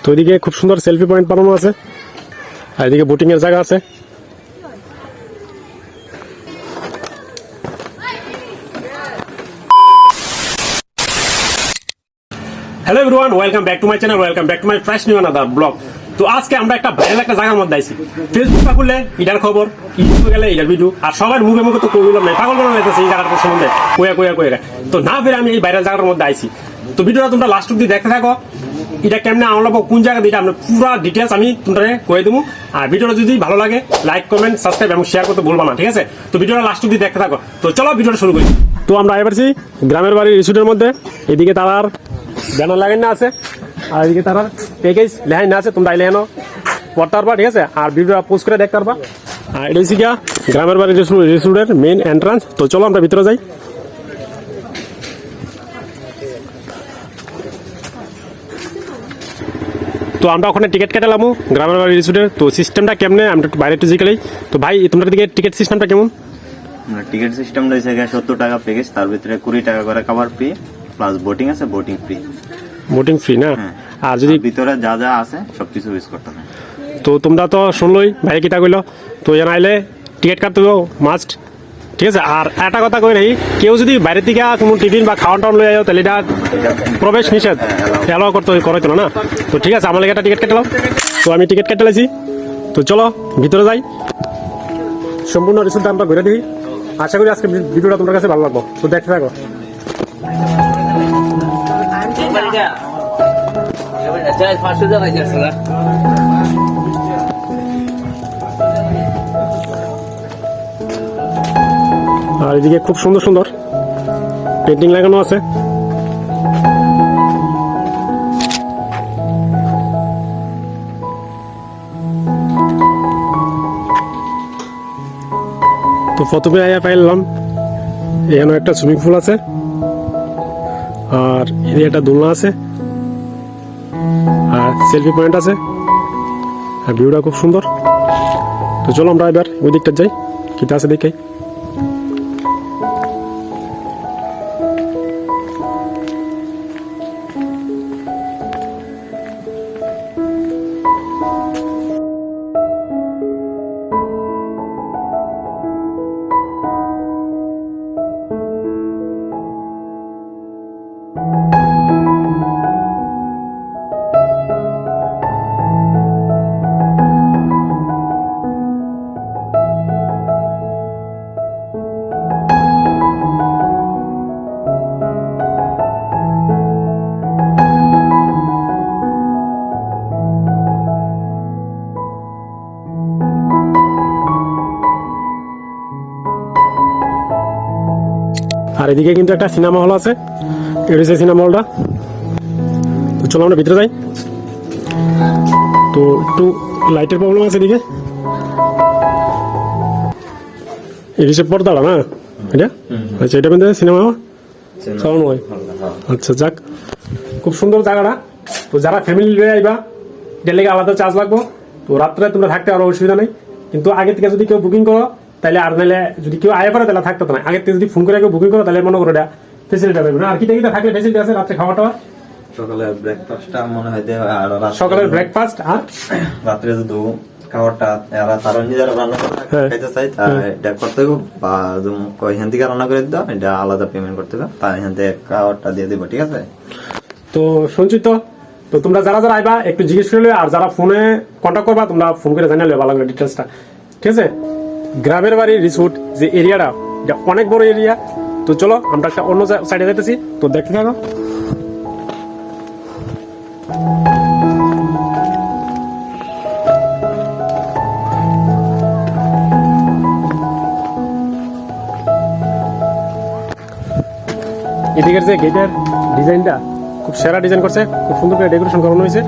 তো ওইদিকে খুব সুন্দর সেলফি পয়েন্ট বানানো আছে, আর এদিকে বোটিং এর জায়গা আছে। Hello everyone, welcome back to my channel, welcome back to my fresh new another blog. তো আজকে আমরা একটা ভাইরাল একটা জায়গার মধ্যে আইছি। ফেসবুক খুললে এটার খবর, ইউটিউবে গেলে এটার ভিডিও, আর সবার মুখে মুখে তো কইগুলো নাই, পাগল বানানো হইতেছে এই জায়গাটার সম্বন্ধে কইয়া। তো না ফের আমি এই ভাইরাল জায়গার মধ্যে আইছি। তো ভিডিওটা তোমরা লাস্ট অব্দি দেখতে থাকো, এটা কেমনে আমরা কোন জায়গা দিয়ে আমরা পুরো ডিটেলস আমি তোমরা কয়ে দেবো। আর ভিডিওটা যদি ভালো লাগে লাইক কমেন্ট সাবস্ক্রাইব এবং শেয়ার করতে ভুলবা না, ঠিক আছে? তো ভিডিওটা লাস্ট অব্দি দেখতে থাকো। তো চলো ভিডিওটা শুরু করি। তো আমরা এবারছি গ্রামের বাড়ির রিসোর্টের মধ্যে। এদিকে তার ব্যানার লাগাই না আছে, আর এদিকে তার প্যাকেজ লেহাই না আছে, তোমরা লেহানো পড়তে পারবা, ঠিক আছে? আর ভিডিও পোস্ট করে দেখতে পারবা। আর এটা হচ্ছে গিয়া গ্রামের বাড়ির রিসোর্টের মেইন এন্ট্রান্স। তো চলো আমরা ভিতরে যাই। তো আমরা ওখানে টিকিট কাটালাম গ্রামের বাড়ি রিসোর্টের। তো সিস্টেমটা কেমনে আমরা একটু বাইরে ফিজিক্যালি। তো ভাই তোমাদের দিকে টিকিট সিস্টেমটা কেমন? টিকিট সিস্টেম রয়েছে 70 টাকা প্যাকেজ, তার ভিতরে 20 টাকা করে খাবার ফ্রি, প্লাস বোটিং আছে, বোটিং ফ্রি। বোটিং ফ্রি না? আর যদি ভিতরে যা যা আছে সবকিছু ইউজ করতে হবে। তো তোমরা তো শুনলই ভাই কিটা কইলো, তো এখানে আইলে টিকিট কাটতে হবে মাস্ট, ঠিক আছে? আর একটা কথা কই নাই, কেউ যদি বাইরে থেকে কোনো টিফিন বা খাওয়ান টাউন লই আয়ো তাহলে এটা প্রবেশ নিষেধ, অ্যালাউ করাইতো না। তো ঠিক আছে, আমার লাগে একটা টিকিট কাটলাম। তো আমি টিকিট কেটে লাইছি। তো চলো ভিতরে যাই, সম্পূর্ণ রিসোর্টটা আমরা ঘুরে দিই। আশা করি আজকে ভিডিওটা তোমার কাছে ভালো লাগবে। তো দেখতে থাকো। আর এদিকে খুব সুন্দর সুন্দর পেন্টিং লাগানো আছে। তো প্রথমে আয়া পাইলাম এখানে একটা সুইমিং পুল আছে, আর এদিকে একটা দোলনা আছে, আর সেলফি পয়েন্ট আছে, আর ভিউটা খুব সুন্দর। তো চলো আমরা এবার ওই দিকটা যাই, কিটা আছে দেখে। আর এদিকে কিন্তু একটা সিনেমা হল আছে, এটা হচ্ছে সিনেমা হলটা। তো চলো আমরা ভিতরে যাই। তো একটু লাইটের প্রবলেম আছে এদিকে, এটা হচ্ছে পর্দাটা না এটা? আচ্ছা, এটা কিন্তু সিনেমা সাউন্ড হয়। আচ্ছা যাক, খুব সুন্দর জায়গাটা। তো যারা ফ্যামিলি লয়ে আইবা এটার লেগে আলাদা চার্জ লাগবো। তো রাত্রে তোমরা থাকতে আরো অসুবিধা নেই, কিন্তু আগে থেকে যদি কেউ বুকিং করো তাহলে, আর নাহলে যদি কেউ আয় করে তাহলে থাকতে না। আগে থেকে যদি ফোন করে কেউ বুকিং করো তাহলে মনে করো এটা ফেসিলিটি পাবে না। আর কি থাকলে ফেসিলিটি আছে রাত্রে খাওয়াটা, সকালে ব্রেকফাস্টটা মনে হয় দেয়, আর সকালের ব্রেকফাস্ট, আর রাত্রে যদি খাবারটা এরা তারা নিজেরা রান্না করে খাইতে চাই এটা করতে হবে, বা এখান থেকে রান্না করে দাও, এটা আলাদা পেমেন্ট করতে হবে, তার এখান থেকে খাবারটা দিয়ে দেবো, ঠিক আছে? তো শুনছি। তো তোমরা যারা যারা আইবা একটু জিজ্ঞেস করলে, আর যারা ফোনে কন্ট্যাক্ট করবা তোমরা ফোন করে জানালে ভালো লাগবে ডিটেলসটা, ঠিক আছে? গ্রামের বাড়ির রিসোর্ট যে এরিয়াটা, এটা অনেক বড় এরিয়া। তো চলো আমরা একটা অন্য সাইডে যেতেছি, তো দেখতে থাকো। এদিকের যে গেটের ডিজাইনটা খুব সেরা ডিজাইন করছে, খুব সুন্দর করে ডেকোরেশন করানো হয়েছে।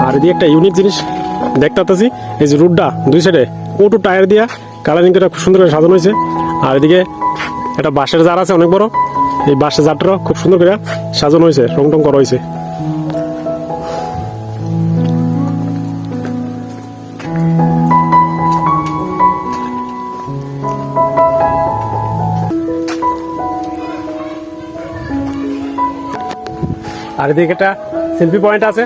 আর এদিকে একটা ইউনিক জিনিস দেখতে পাচ্ছি, এই যে রুটটা দুই সাইডে ওটু টায়ার দিয়া কালারিং করে খুব সুন্দর করে সাজানো হয়েছে। আর এদিকে একটা বাঁশের জার আছে অনেক বড়, এই বাঁশের জারটাও খুব সুন্দর করে সাজানো হয়েছে, রং টং করা হয়েছে। আর এদিকে একটা সেলফি পয়েন্ট আছে,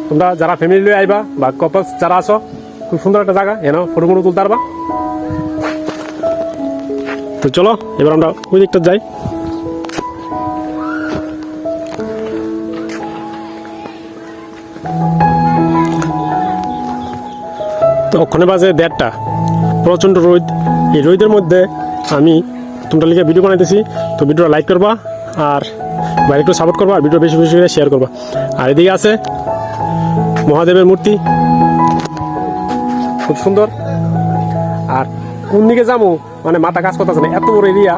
তোমরা যারা ফ্যামিলি লয়ে আইবা বা কপালস যারা আছো, খুব সুন্দর একটা জায়গা, এনে ফটো ফটো তুলতে পারবা। তো চলো এবার আমরা ওই দিকটা যাই। তো ওখানে বাজে 1:30, প্রচণ্ড রোদ। এই রোদের মধ্যে আমি তোমরা লিখে ভিডিও বানাইতেছি। তো ভিডিওটা লাইক করবা আর বাইরে একটু সাপোর্ট করবা, আর ভিডিও বেশি বেশি করে শেয়ার করবা। আর এদিকে আছে মহাদেবের মূর্তি, খুব সুন্দর। আর কোন দিকে যাবো মানে মাথা কাজ করতেছে না, এত বড় এরিয়া।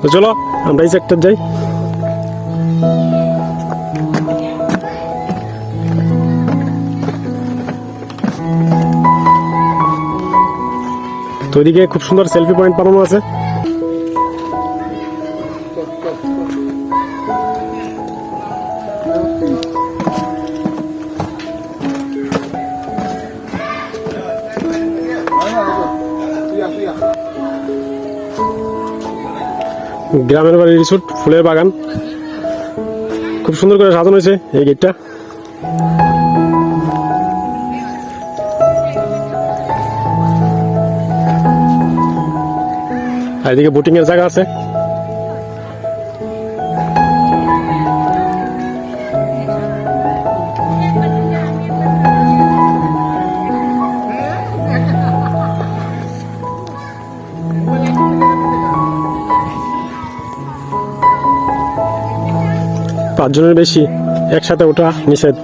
তো চলো আমরা এই সেক্টর যাই। তো ওইদিকে খুব সুন্দর সেলফি পয়েন্ট বানানো আছে। গ্রামের বাড়ি রিসোর্ট, ফুলের বাগান, খুব সুন্দর করে সাজানো হয়েছে এই গেটটা। আর এদিকে বোটিং এর জায়গা আছে। পাঁচজনের বেশি একসাথে ওঠা নিষেধ।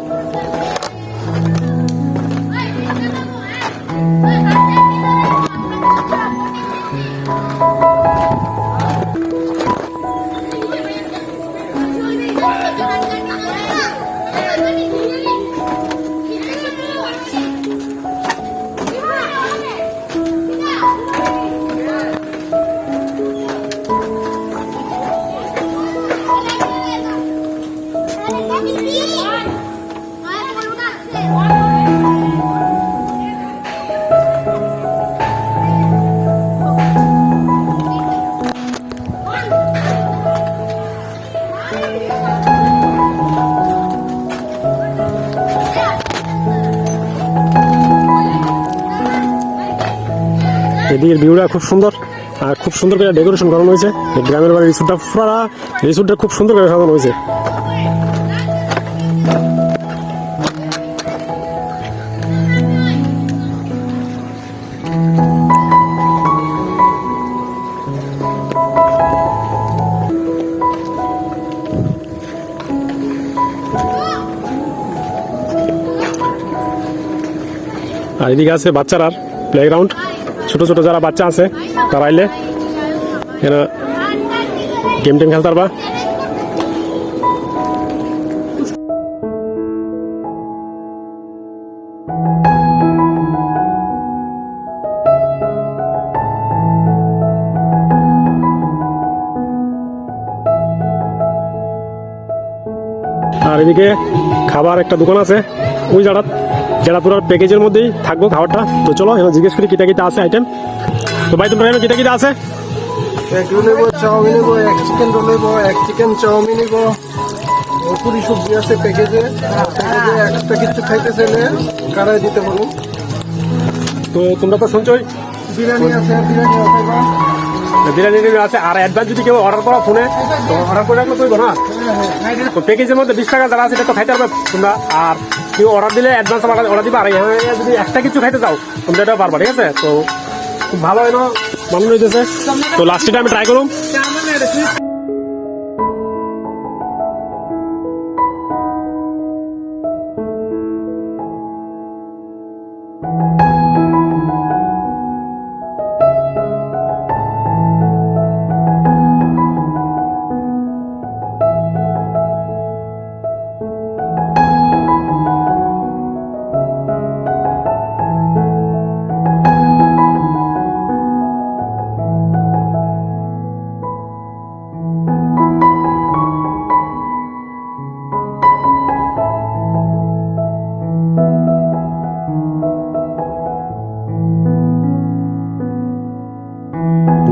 এদিকের ভিউটা খুব সুন্দর, আর খুব সুন্দর করে ডেকোরেশন করানো হয়েছে। গ্রামের বাড়ির রিসোর্টটা পুরা রিসোর্টটা খুব সুন্দর করে সাজানো হয়েছে। আর এদিকে আছে বাচ্চারা প্লেগ্রাউন্ড, ছোট ছোট যারা বাচ্চা আছে তারা আইলে এরা গেম টেম খেলতে পারবা। আর এদিকে খাবার একটা দোকান আছে ওই যেটা পুরো প্যাকেজের মধ্যেই থাকবো খাবারটা। তো চলো এবার জিজ্ঞেস করি কিটা কিটা আছে আইটেম। তো ভাই তোমরা কিটা কিটা আছে? এক রোল নেবো, চাউমিন নেবো, এক চিকেন রোল নেবো, এক চিকেন চাউমিন নেবো, পুরি সবজি আছে প্যাকেজে। একটা কিছু খাইতে চাইলে কারাই দিতে বলুন। তো তোমরা তো শুনছোই বিরিয়ানি আছে, বিরিয়ানি আছে বা বিরিয়ানি আছে। আর অ্যাডভান্স যদি কেউ অর্ডার করো ফোনে, তো অর্ডার করে রাখলে করবো না। তো প্যাকেজের মধ্যে 20 টাকা যারা আছে সেটা তো খাইতে পারবে তোমরা। আর কেউ অর্ডার দিলে অ্যাডভান্স অর্ডার দিবা। আর যদি একটা কিছু খাইতে চাও তোমরা এটাও পারবা, ঠিক আছে? তো খুব ভালো হলো বানানো হয়েছে। তো লাস্টটা আমি ট্রাই করুন।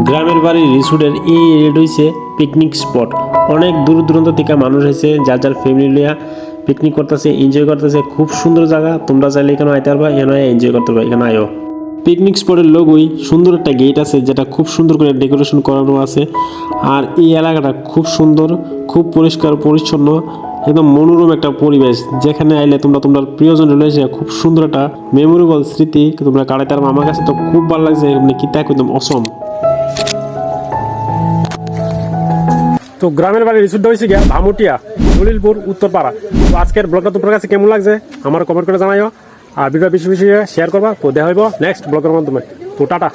গ্রামের বাড়ির রিসোর্টের এই এরিয়াটা হইছে পিকনিক স্পট। অনেক দূর দূরান্ত থেকে মানুষ এসে যার যার ফ্যামিলি লিয়া পিকনিক করতেছে, এনজয় করতেছে। খুব সুন্দর জায়গা, তোমরা চাইলে এখানে আইতে পারবা, এখানে এনজয় করতে পারবা, এখানে আয়ো। পিকনিক স্পটের লোগোই সুন্দর একটা গেট আছে, যেটা খুব সুন্দর করে ডেকোরেশন করানো আছে। আর এই এলাকাটা খুব সুন্দর, খুব পরিষ্কার পরিচ্ছন্ন, একদম মনোরম একটা পরিবেশ, যেখানে আইলে তোমরা তোমার প্রিয়জন রয়েছে খুব সুন্দর একটা মেমোরেবল স্মৃতি তোমরা কাটাইতে পারবে। আমার কাছে তো খুব ভালো লাগছে, এমনি কি তাক একদম অসম। তো গ্রামের বাড়ির রিসোর্টটা হয়েছে গিয়া ভামুটিয়া, দলিলপুর, উত্তরপাড়া। তো আজকের ব্লগটা তোমার কাছে কেমন লাগছে আমার কমেন্ট করে জানাইও, আর ভিডিও বেশি বেশি শেয়ার করবা। তো দেখা হইব নেক্সট ব্লগের মাধ্যমে। তো টাটা।